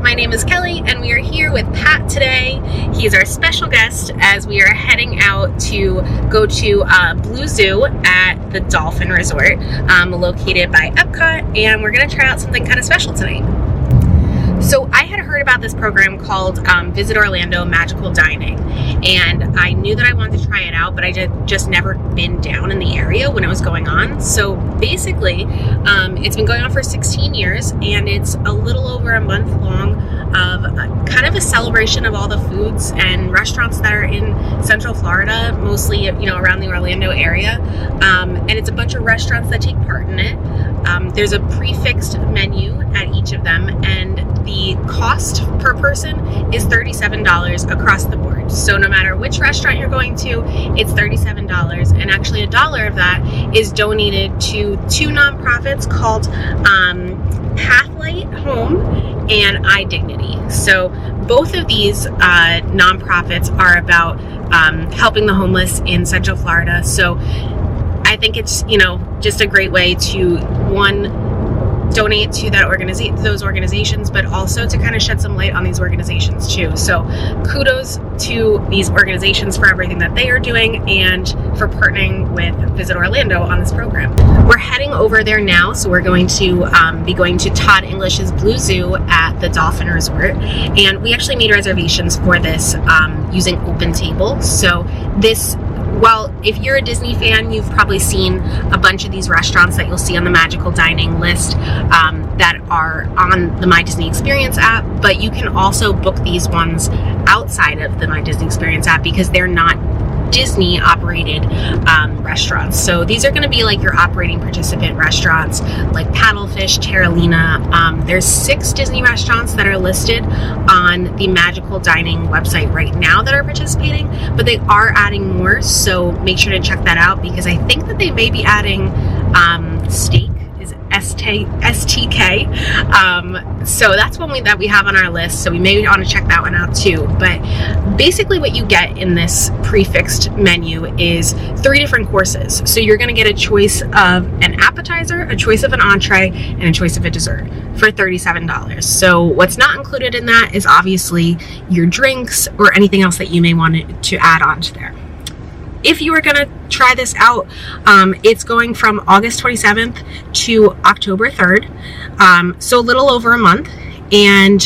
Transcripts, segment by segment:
my name is Kelly and we are here with Pat today. He's our special guest as we are heading out to go to bluezoo at the Dolphin Resort located by Epcot, and we're going to try out something kind of special tonight. So I had heard about this program called Visit Orlando Magical Dining, and I knew that I wanted to try it out, but I just never been down in the area when it was going on. So basically, it's been going on for 16 years, and it's a little over a month long of kind of a celebration of all the foods and restaurants that are in Central Florida, mostly around the Orlando area, and it's a bunch of restaurants that take part in it. There's a prix-fixed menu at each of them, and the cost per person is $37 across the board. So no matter which restaurant you're going to, it's $37, and actually $1 of that is donated to two nonprofits called Pathlight Home and iDignity. So both of these nonprofits are about helping the homeless in Central Florida. So I think it's just a great way to donate to those organizations, but also to kind of shed some light on these organizations too. So kudos to these organizations for everything that they are doing and for partnering with Visit Orlando on this program. We're heading over there now, so we're going to be going to Todd English's bluezoo at the Dolphin Resort, and we actually made reservations for this using OpenTable. So well, if you're a Disney fan, you've probably seen a bunch of these restaurants that you'll see on the Magical Dining list that are on the My Disney Experience app, but you can also book these ones outside of the My Disney Experience app because they're not Disney operated restaurants. So these are going to be like your operating participant restaurants like Paddlefish, Terralina. There's 6 Disney restaurants that are listed on the Magical Dining website right now that are participating, but they are adding more, so make sure to check that out because I think that they may be adding steak, is STK. So that's one that we have on our list, so we may want to check that one out too. But basically what you get in this prix-fixed menu is 3 different courses. So you're going to get a choice of an appetizer, a choice of an entree, and a choice of a dessert for $37. So what's not included in that is obviously your drinks or anything else that you may want to add on to there. If you are going to try this out, it's going from August 27th to October 3rd, so a little over a month. And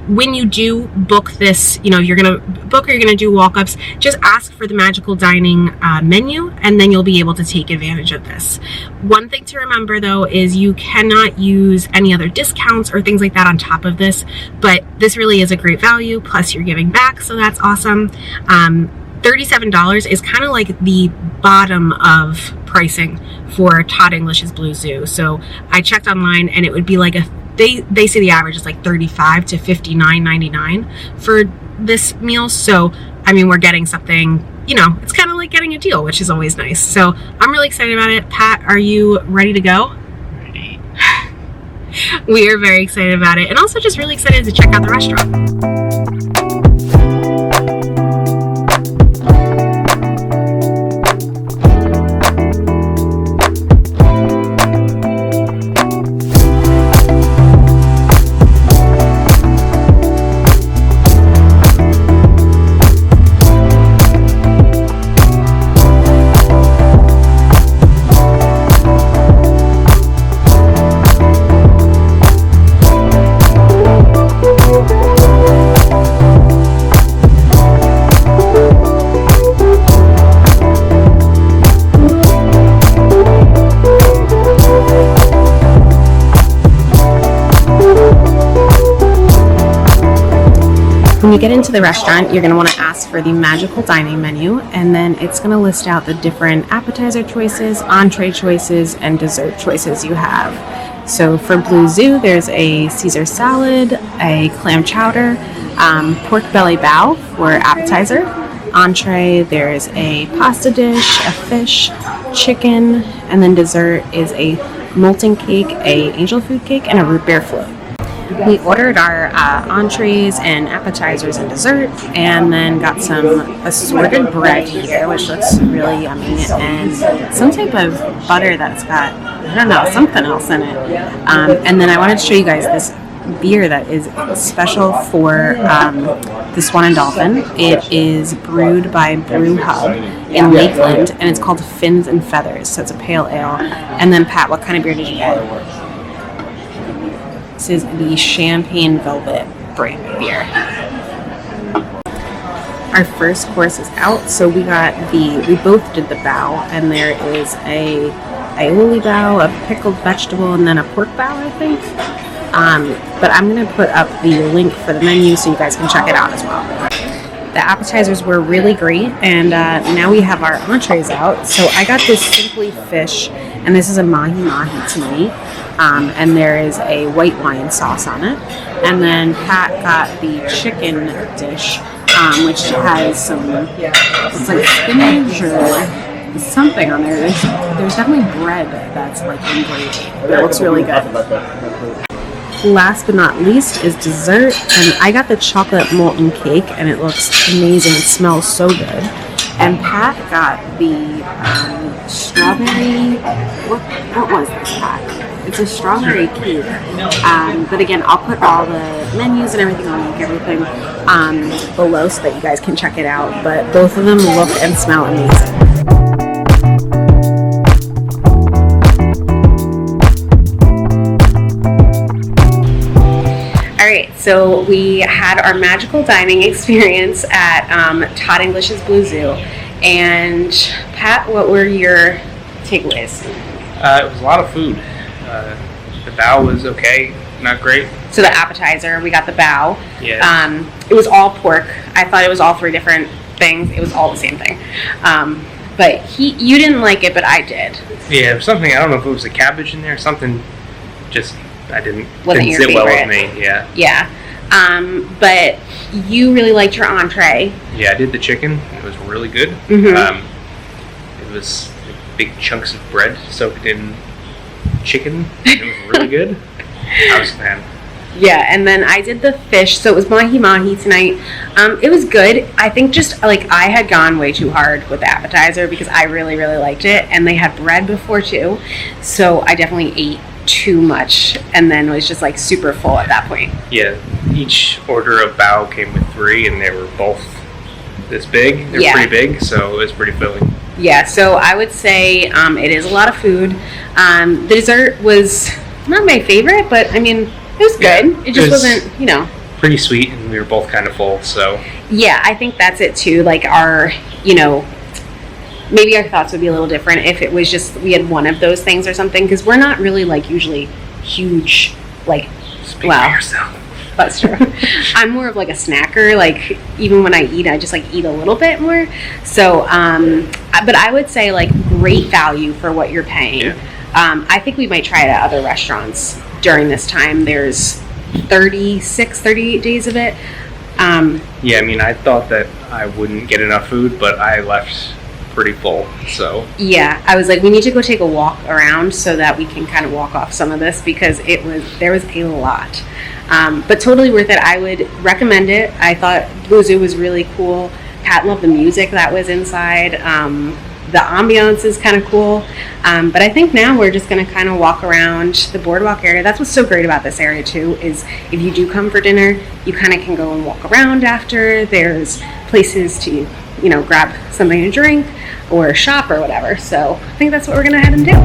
when you do book this, you're going to book or you're going to do walk-ups, just ask for the Magical Dining menu, and then you'll be able to take advantage of this. One thing to remember, though, is you cannot use any other discounts or things like that on top of this, but this really is a great value, plus you're giving back, so that's awesome. $37 is kind of like the bottom of pricing for Todd English's bluezoo. So I checked online and it would be like they say the average is like $35 to $59.99 for this meal. So I mean, we're getting something, it's kind of like getting a deal, which is always nice. So I'm really excited about it. Pat, are you ready to go? Ready. We are very excited about it, and also just really excited to check out the restaurant. When you get into the restaurant, you're going to want to ask for the Magical Dining menu, and then it's going to list out the different appetizer choices, entree choices, and dessert choices you have. So for bluezoo, there's a Caesar salad, a clam chowder, pork belly bao for appetizer. Entree, there's a pasta dish, a fish, chicken, and then dessert is a molten cake, a angel food cake, and a root beer float. We ordered our entrees and appetizers and dessert, and then got some assorted bread here, which looks really yummy, and some type of butter that's got, I don't know, something else in it. And then I wanted to show you guys this beer that is special for the Swan and Dolphin. It is brewed by Brew Hub in Lakeland, and it's called Fins and Feathers, so it's a pale ale. And then, Pat, what kind of beer did you get? This is the Champagne Velvet brand beer. Our first course is out, so we both did the bao, and there is a aioli bao, a pickled vegetable, and then a pork bao, I think. But I'm going to put up the link for the menu so you guys can check it out as well. The appetizers were really great, and now we have our entrees out. So I got this Simply Fish, and this is a mahi-mahi tonight, and there is a white wine sauce on it. And then Pat got the chicken dish, which has some, it's like spinach or something on there. There's definitely bread that's like in gravy. It looks really good. Last but not least is dessert, and I got the chocolate molten cake, and it looks amazing. It smells so good. And Pat got the strawberry. What was this, Pat? It's a strawberry cake. But again, I'll put all the menus and everything, I'll link everything below so that you guys can check it out. But both of them look and smell amazing. Alright, so we had our magical dining experience at Todd English's bluezoo. And Pat, what were your takeaways? It was a lot of food. The bao was okay, not great. So the appetizer, we got the bao. Yeah. It was all pork. I thought it was all three different things. It was all the same thing. But you didn't like it, but I did. Yeah, something, I don't know if it was the cabbage in there, something just, didn't sit well with me. Yeah. Yeah. But you really liked your entree. Yeah, I did the chicken. It was really good. Mm-hmm. It was big chunks of bread soaked in chicken. It was really good. I was a fan. Yeah, and then I did the fish, so it was mahi-mahi tonight. It was good. I think just, like, I had gone way too hard with the appetizer because I really, really liked it, and they had bread before, too, so I definitely ate too much, and then was just, like, super full at that point. Yeah, each order of bao came with 3, and they were both this big. They're pretty big, so it was pretty filling. Yeah, so I would say it is a lot of food. The dessert was not my favorite, but, I mean, it was good. Yeah, it just wasn't, pretty sweet, and we were both kind of full, so. Yeah, I think that's it, too. Like, maybe our thoughts would be a little different if it was just we had one of those things or something, because we're not really, like, usually huge, like, Speak for yourself. That's true. I'm more of, like, a snacker. Like, even when I eat, I just, like, eat a little bit more. So, but I would say, like, great value for what you're paying. Yeah. I think we might try it at other restaurants during this time. There's 38 days of it. Yeah, I mean, I thought that I wouldn't get enough food, but I left pretty full, so. Yeah, I was like, we need to go take a walk around so that we can kind of walk off some of this, because there was a lot. But totally worth it. I would recommend it. I thought bluezoo was really cool. Pat loved the music that was inside. The ambiance is kind of cool. But I think now we're just going to kind of walk around the boardwalk area. That's what's so great about this area, too, is if you do come for dinner, you kind of can go and walk around after. There's places to, grab something to drink or shop or whatever. So I think that's what we're going to head and do.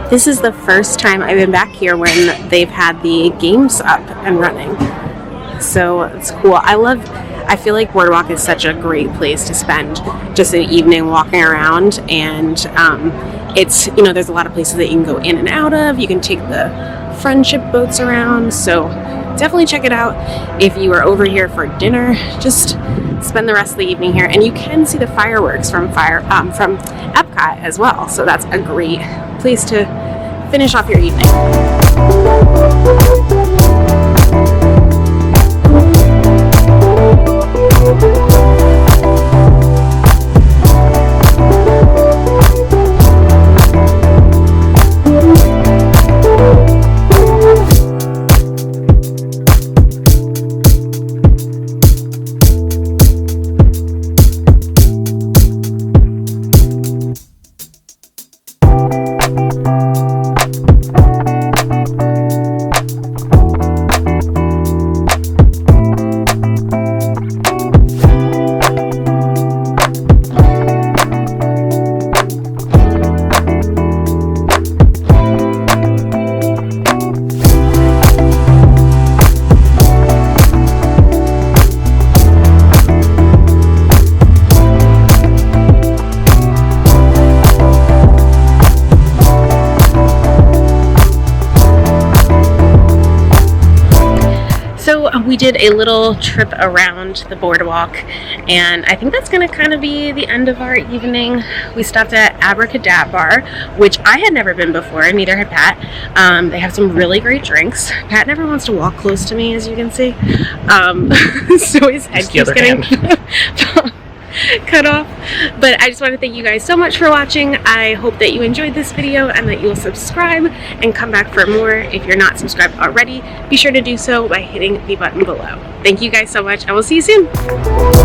This is the first time I've been back here when they've had the games up and running. So it's cool. I feel like Boardwalk is such a great place to spend just an evening walking around, and it's, there's a lot of places that you can go in and out of. You can take the friendship boats around, so definitely check it out. If you are over here for dinner, just spend the rest of the evening here, and you can see the fireworks from Epcot as well, so that's a great place to finish off your evening. So we did a little trip around the boardwalk, and I think that's going to kind of be the end of our evening. We stopped at Abracadabra, which I had never been before, and neither had Pat. They have some really great drinks. Pat never wants to walk close to me, as you can see. So his head keeps getting cut off. But I just want to thank you guys so much for watching. I hope that you enjoyed this video and that you will subscribe and come back for more. If you're not subscribed already, be sure to do so by hitting the button below. Thank you guys so much, and we'll see you soon.